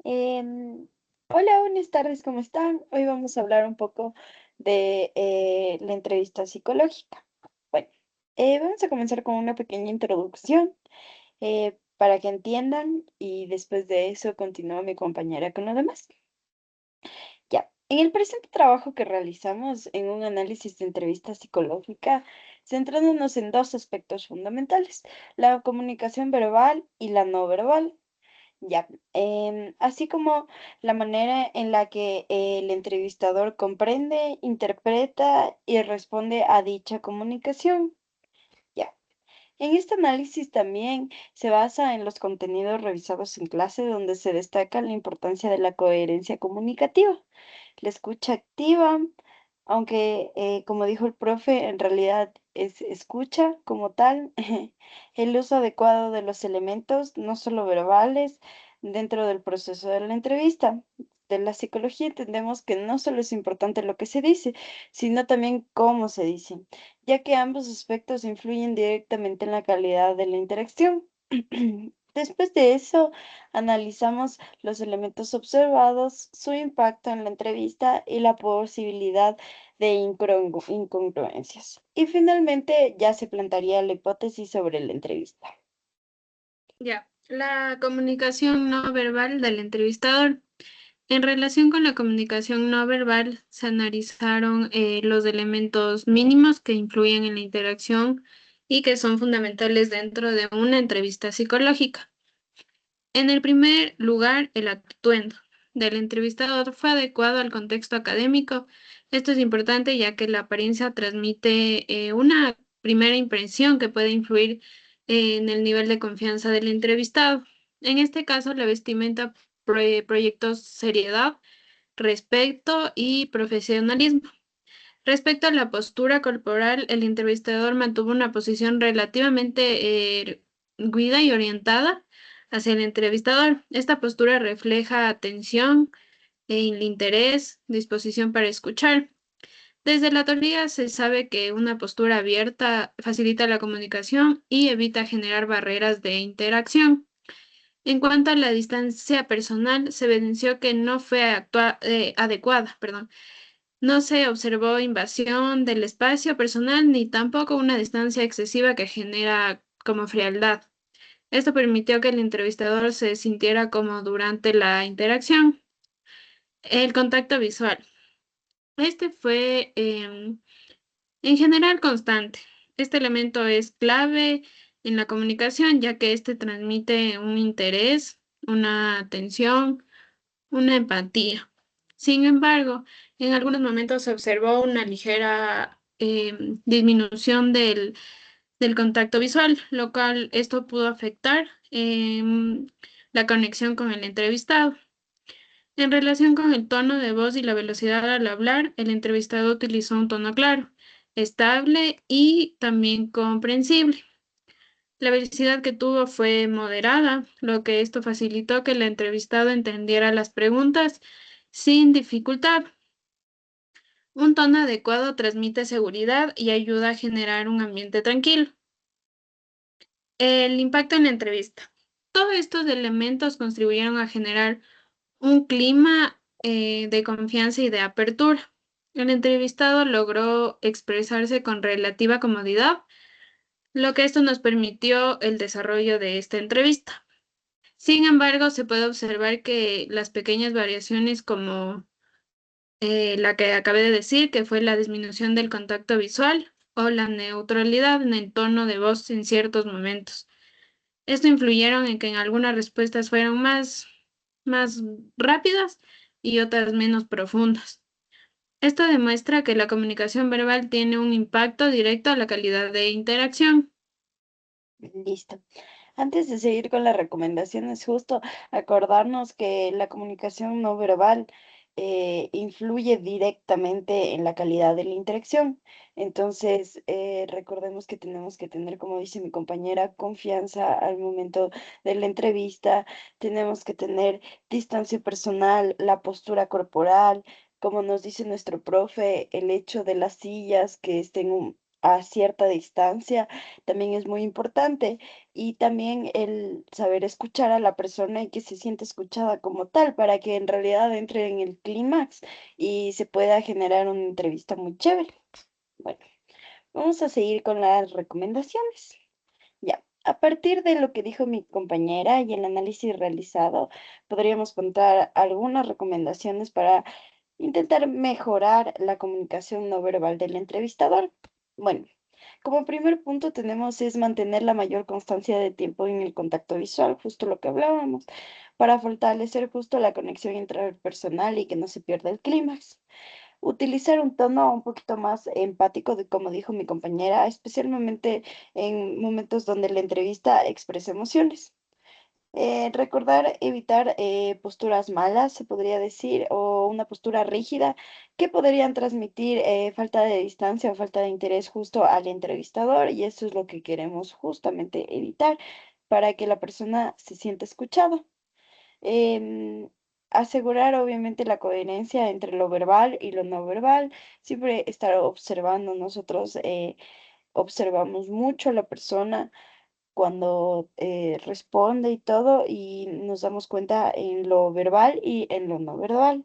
Em, Hola, buenas tardes, ¿cómo están? Hoy vamos a hablar un poco de la entrevista psicológica. Bueno, vamos a comenzar con una pequeña introducción para que entiendan y después de eso continúa mi compañera con lo demás. Ya, en el presente trabajo que realizamos en un análisis de entrevista psicológica, centrándonos en dos aspectos fundamentales, la comunicación verbal y la no verbal. Ya, así como la manera en la que el entrevistador comprende, interpreta y responde a dicha comunicación. Ya, en este análisis también se basa en los contenidos revisados en clase, donde se destaca la importancia de la coherencia comunicativa, la escucha activa, aunque como dijo el profe, en realidad es escucha como tal, el uso adecuado de los elementos, no solo verbales, dentro del proceso de la entrevista. De la psicología entendemos que no solo es importante lo que se dice, sino también cómo se dice, ya que ambos aspectos influyen directamente en la calidad de la interacción. Después de eso, analizamos los elementos observados, su impacto en la entrevista y la posibilidad de incongruencias. Y finalmente ya se plantearía la hipótesis sobre la entrevista. Ya, la comunicación no verbal del entrevistador. En relación con la comunicación no verbal, se analizaron los elementos mínimos que influyen en la interacción y que son fundamentales dentro de una entrevista psicológica. En el primer lugar, el atuendo del entrevistador fue adecuado al contexto académico. Esto es importante ya que la apariencia transmite una primera impresión que puede influir en el nivel de confianza del entrevistado. En este caso, la vestimenta proyectó seriedad, respeto y profesionalismo. Respecto a la postura corporal, el entrevistador mantuvo una posición relativamente erguida y orientada hacia el entrevistador. Esta postura refleja atención, el interés, disposición para escuchar. Desde la teoría se sabe que una postura abierta facilita la comunicación y evita generar barreras de interacción. En cuanto a la distancia personal, se evidenció que no fue adecuada, perdón. No se observó invasión del espacio personal ni tampoco una distancia excesiva que genera como frialdad. Esto permitió que el entrevistador se sintiera como durante la interacción. El contacto visual. Este fue en general constante. Este elemento es clave en la comunicación ya que este transmite un interés, una atención, una empatía. Sin embargo, en algunos momentos se observó una ligera disminución del contacto visual, lo cual esto pudo afectar la conexión con el entrevistado. En relación con el tono de voz y la velocidad al hablar, el entrevistado utilizó un tono claro, estable y también comprensible. La velocidad que tuvo fue moderada, lo que esto facilitó que el entrevistado entendiera las preguntas sin dificultad. Un tono adecuado transmite seguridad y ayuda a generar un ambiente tranquilo. El impacto en la entrevista. Todos estos elementos contribuyeron a generar un clima de confianza y de apertura. El entrevistado logró expresarse con relativa comodidad, lo que esto nos permitió el desarrollo de esta entrevista. Sin embargo, se puede observar que las pequeñas variaciones como la que acabé de decir, que fue la disminución del contacto visual o la neutralidad en el tono de voz en ciertos momentos. Esto influyeron en que en algunas respuestas fueron más rápidas y otras menos profundas. Esto demuestra que la comunicación verbal tiene un impacto directo a la calidad de interacción. Listo. Antes de seguir con las recomendaciones, justo acordarnos que la comunicación no verbal influye directamente en la calidad de la interacción. Entonces, recordemos que tenemos que tener, como dice mi compañera, confianza al momento de la entrevista. Tenemos que tener distancia personal, la postura corporal, como nos dice nuestro profe, el hecho de las sillas que estén a cierta distancia también es muy importante. Y también el saber escuchar a la persona y que se siente escuchada como tal para que en realidad entre en el clímax y se pueda generar una entrevista muy chévere. Bueno, vamos a seguir con las recomendaciones. Ya, a partir de lo que dijo mi compañera y el análisis realizado, podríamos contar algunas recomendaciones para intentar mejorar la comunicación no verbal del entrevistador. Bueno, como primer punto tenemos es mantener la mayor constancia de tiempo en el contacto visual, justo lo que hablábamos, para fortalecer justo la conexión interpersonal y que no se pierda el clímax. Utilizar un tono un poquito más empático, de como dijo mi compañera, especialmente en momentos donde la entrevista expresa emociones. Recordar evitar posturas malas, se podría decir, o una postura rígida que podrían transmitir falta de distancia o falta de interés justo al entrevistador, y eso es lo que queremos justamente evitar para que la persona se sienta escuchada. Em, Asegurar obviamente la coherencia entre lo verbal y lo no verbal, siempre estar observando, nosotros observamos mucho a la persona cuando responde y todo, y nos damos cuenta en lo verbal y en lo no verbal.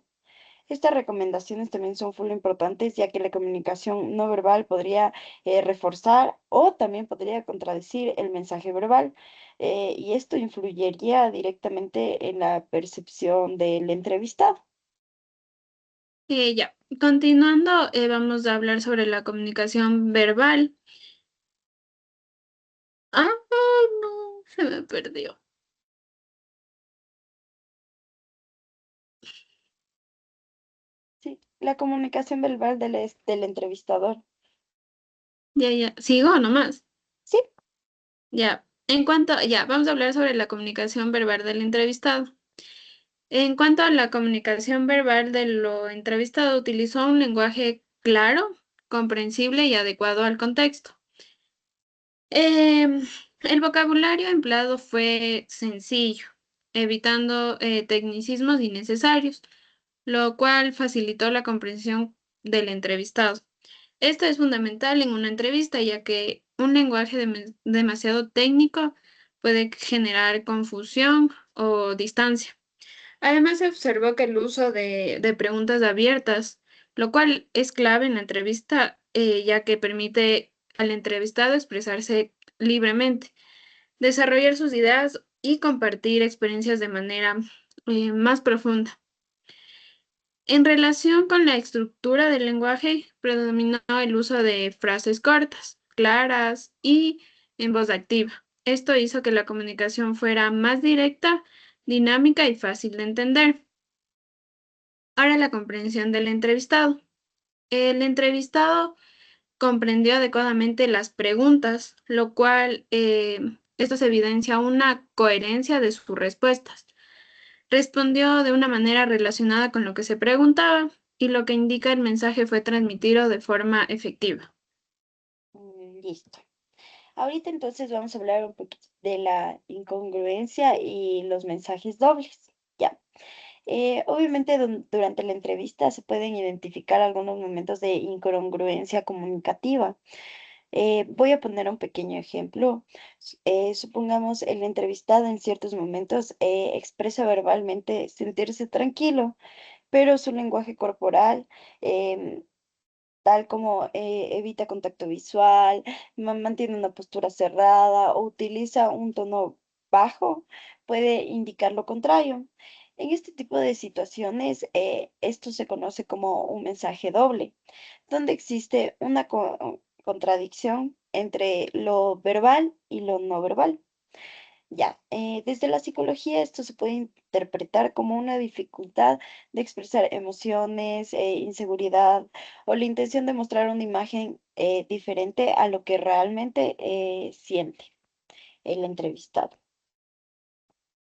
Estas recomendaciones también son full importantes, ya que la comunicación no verbal podría reforzar o también podría contradecir el mensaje verbal, y esto influiría directamente en la percepción del entrevistado. Ya, continuando, vamos a hablar sobre la comunicación verbal. Ah, no, se me perdió. Sí, la comunicación verbal del entrevistador. Ya, sigo nomás. Sí, Ya, ya, vamos a hablar sobre la comunicación verbal del entrevistado. En cuanto a la comunicación verbal de lo entrevistado, utilizó un lenguaje claro, comprensible y adecuado al contexto. Em, el vocabulario empleado fue sencillo, evitando tecnicismos innecesarios, lo cual facilitó la comprensión del entrevistado. Esto es fundamental en una entrevista, ya que un lenguaje demasiado técnico puede generar confusión o distancia. Además, se observó que el uso de preguntas abiertas, lo cual es clave en la entrevista, ya que permite al entrevistado expresarse libremente, desarrollar sus ideas y compartir experiencias de manera más profunda. En relación con la estructura del lenguaje, predominó el uso de frases cortas, claras y en voz activa. Esto hizo que la comunicación fuera más directa, dinámica y fácil de entender. Ahora la comprensión del entrevistado. El entrevistado comprendió adecuadamente las preguntas, lo cual esto se evidencia una coherencia de sus respuestas. Respondió de una manera relacionada con lo que se preguntaba y lo que indica el mensaje fue transmitido de forma efectiva. listo. Ahorita entonces vamos a hablar un poquito de la incongruencia y los mensajes dobles. Ya. Obviamente durante la entrevista se pueden identificar algunos momentos de incongruencia comunicativa. Voy a poner un pequeño ejemplo. Supongamos el entrevistado en ciertos momentos expresa verbalmente sentirse tranquilo, pero su lenguaje corporal, em, tal como evita contacto visual, mantiene una postura cerrada o utiliza un tono bajo, puede indicar lo contrario. En este tipo de situaciones, esto se conoce como un mensaje doble, donde existe una contradicción entre lo verbal y lo no verbal. Ya, desde la psicología esto se puede interpretar como una dificultad de expresar emociones, inseguridad o la intención de mostrar una imagen diferente a lo que realmente siente el entrevistado.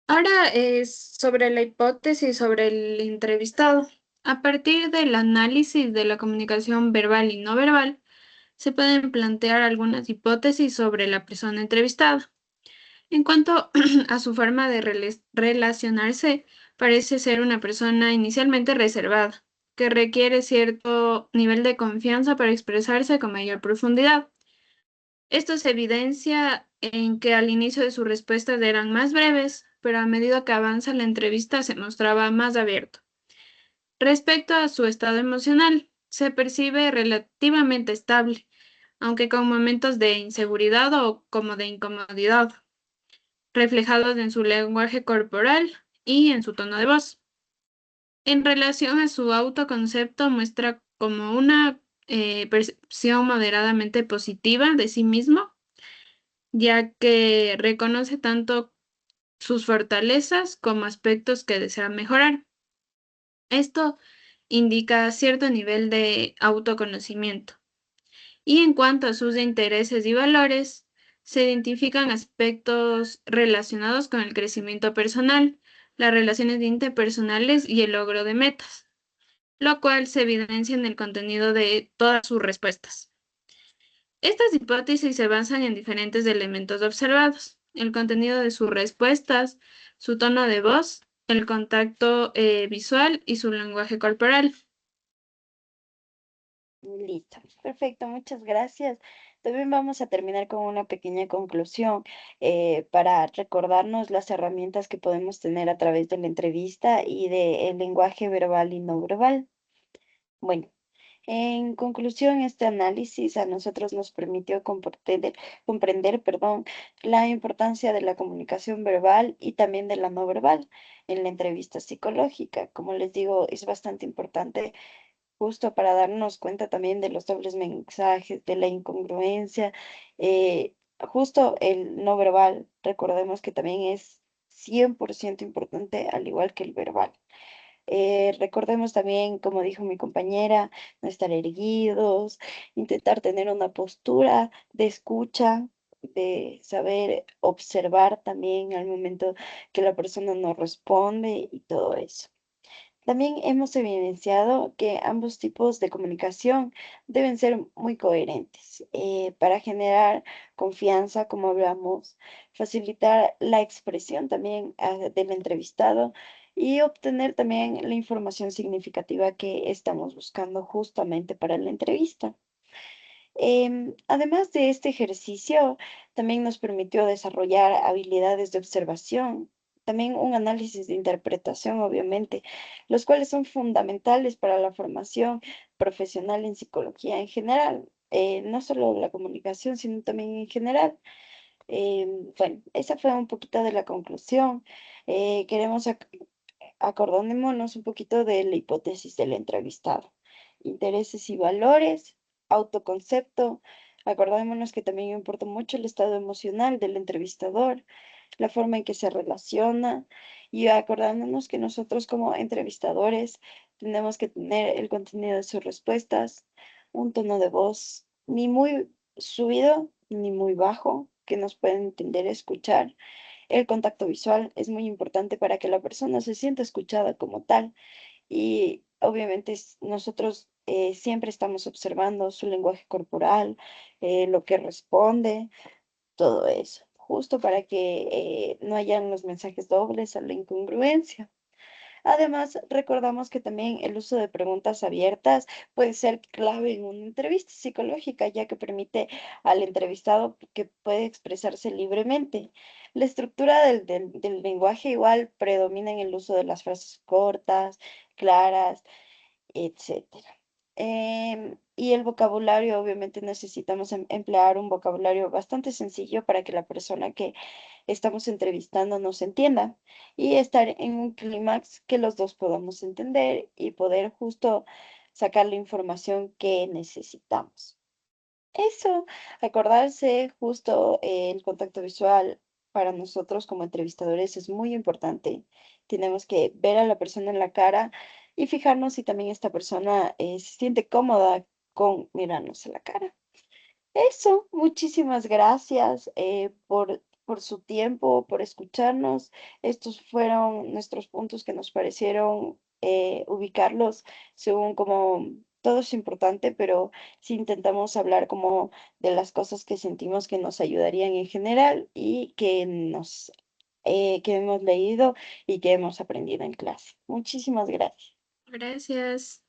Ahora es sobre la hipótesis sobre el entrevistado. A partir del análisis de la comunicación verbal y no verbal, se pueden plantear algunas hipótesis sobre la persona entrevistada. En cuanto a su forma de relacionarse, parece ser una persona inicialmente reservada, que requiere cierto nivel de confianza para expresarse con mayor profundidad. Esto se evidencia en que al inicio de sus respuestas eran más breves, pero a medida que avanza la entrevista se mostraba más abierto. Respecto a su estado emocional, se percibe relativamente estable, aunque con momentos de inseguridad o como de incomodidad, reflejados en su lenguaje corporal y en su tono de voz. En relación a su autoconcepto, muestra como una percepción moderadamente positiva de sí mismo, ya que reconoce tanto sus fortalezas como aspectos que desea mejorar. Esto indica cierto nivel de autoconocimiento. Y en cuanto a sus intereses y valores, se identifican aspectos relacionados con el crecimiento personal, las relaciones interpersonales y el logro de metas, lo cual se evidencia en el contenido de todas sus respuestas. Estas hipótesis se basan en diferentes elementos observados: el contenido de sus respuestas, su tono de voz, el contacto visual y su lenguaje corporal. Listo, perfecto, muchas gracias. También vamos a terminar con una pequeña conclusión para recordarnos las herramientas que podemos tener a través de la entrevista y del lenguaje verbal y no verbal. Bueno, en conclusión, este análisis a nosotros nos permitió comprender, la importancia de la comunicación verbal y también de la no verbal en la entrevista psicológica. Como les digo, es bastante importante justo para darnos cuenta también de los dobles mensajes, de la incongruencia. Justo el no verbal, recordemos que también es 100% importante, al igual que el verbal. Recordemos también, como dijo mi compañera, no estar erguidos, intentar tener una postura de escucha, de saber observar también al momento que la persona nos responde y todo eso. También hemos evidenciado que ambos tipos de comunicación deben ser muy coherentes para generar confianza, como hablamos, facilitar la expresión también del entrevistado y obtener también la información significativa que estamos buscando justamente para la entrevista. Además de este ejercicio, también nos permitió desarrollar habilidades de observación, también un análisis de interpretación, obviamente, los cuales son fundamentales para la formación profesional en psicología en general, no solo la comunicación, sino también en general. Bueno, esa fue un poquito de la conclusión. Queremos acordémonos un poquito de la hipótesis del entrevistado. Intereses y valores, autoconcepto. Acordémonos que también importa mucho el estado emocional del entrevistador, la forma en que se relaciona y acordándonos que nosotros como entrevistadores tenemos que tener el contenido de sus respuestas, un tono de voz ni muy subido ni muy bajo, que nos pueden entender escuchar. El contacto visual es muy importante para que la persona se sienta escuchada como tal y obviamente nosotros siempre estamos observando su lenguaje corporal, lo que responde, todo eso, justo para que no hayan los mensajes dobles o la incongruencia. Además, recordamos que también el uso de preguntas abiertas puede ser clave en una entrevista psicológica, ya que permite al entrevistado que puede expresarse libremente. La estructura del lenguaje igual predomina en el uso de las frases cortas, claras, etcétera. Y el vocabulario, obviamente necesitamos emplear un vocabulario bastante sencillo para que la persona que estamos entrevistando nos entienda y estar en un clímax que los dos podamos entender y poder justo sacar la información que necesitamos. Eso, acordarse justo el contacto visual para nosotros como entrevistadores es muy importante. Tenemos que ver a la persona en la cara y fijarnos si también esta persona se siente cómoda con mirarnos a la cara. Eso, muchísimas gracias por su tiempo, por escucharnos. Estos fueron nuestros puntos que nos parecieron ubicarlos según como todo es importante, pero sí intentamos hablar como de las cosas que sentimos que nos ayudarían en general y que hemos leído y que hemos aprendido en clase. Muchísimas gracias. Gracias.